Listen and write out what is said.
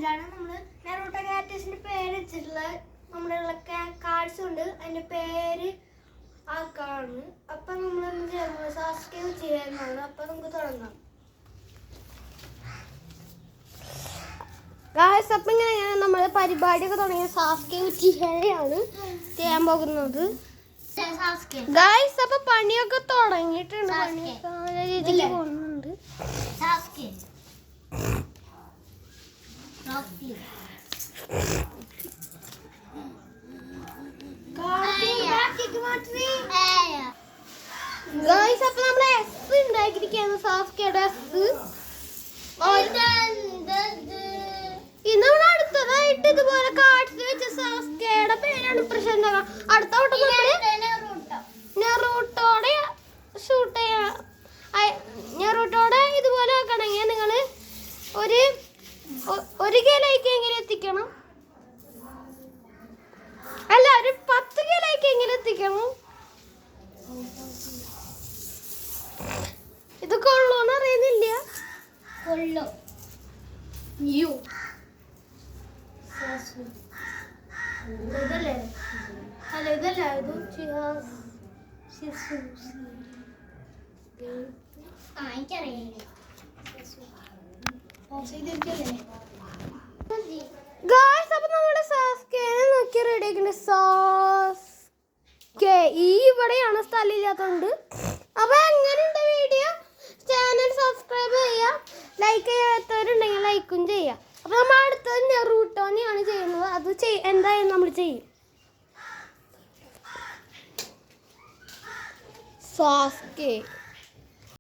അതിലാണ് നമ്മൾ നെറൂട്ടോ ക്യാരക്ടേഴ്സിന്റെ പേര് വെച്ചിട്ടുള്ള നമ്മുടെ കാർഡ്സ് ഉണ്ട്. അതിന്റെ പേര് ആക്കാണ്. അപ്പൊ നമ്മളൊന്ന് ചെയ്യുമ്പോൾ സാസ്കെ ചെയ്യാനാണ്. അപ്പൊ നമുക്ക് തുടങ്ങാം. ഗായ്സ്, അപ്പം ഇങ്ങനെയാണ് നമ്മൾ പരിപാടിയൊക്കെ തുടങ്ങിയ സാസ്കെ ഉച്ചിഹയാണ് ചെയ്യാൻ പോകുന്നത്. ഗായ്സ്, അപ്പൊ പണിയൊക്കെ തുടങ്ങിയിട്ടുണ്ട്. പണിയൊക്കെ നല്ല രീതിയിൽ പോകുന്നുണ്ട്. ഗായ്സ്, അപ്പൊ നമ്മള് എസ് ഉണ്ടാക്കിയിരിക്കുകയാണ്. സാസ്കയുടെ എസ്. നമ്മൾ അടുത്തതായിട്ട് ഇതുപോലെ കാർഡ്സ് വെച്ച് സാസ്കയുടെ പേരാണ് പ്രശ്നം. അടുത്ത വട്ടം നെറൂട്ടോടെ ഷൂട്ട് ചെയ്യാം. നെറൂട്ടോടെ ഇതുപോലെ ആക്കണമെങ്കിൽ നിങ്ങൾ ഒരു കിലോയ്ക്ക് എങ്കിലും എത്തിക്കണം. അല്ല, ഒരു 10 കിലോയ്ക്ക് എങ്കിലും എത്തിക്കണം. ഇത് കൊള്ളൂന്ന് അറിയുന്നില്ല. കൊള്ളു ഇതല്ലേ? അല്ല, ഇതല്ല. ഇത് ഗായ്സ്, അപ്പൊ നമ്മുടെ സാസ്കേനെ നോക്കി റെഡി ആക്കിണ്ട്. സാസ്കെ ഇവിടെയാണ് സ്ഥലമില്ലാത്തതുകൊണ്ട്. അപ്പൊ എങ്ങനെയുണ്ട് വീഡിയോ? ചാനൽ സബ്സ്ക്രൈബ് ചെയ്യുക. ലൈക്ക് ചെയ്യാത്തവരുണ്ടെങ്കിൽ ലൈക്കും ചെയ്യുക. അപ്പൊ നമ്മൾ അടുത്തത് നെറൂട്ടോനെയാണ് ചെയ്യുന്നത്. അത് എന്തായാലും നമ്മൾ ചെയ്യും. സാസ്കെ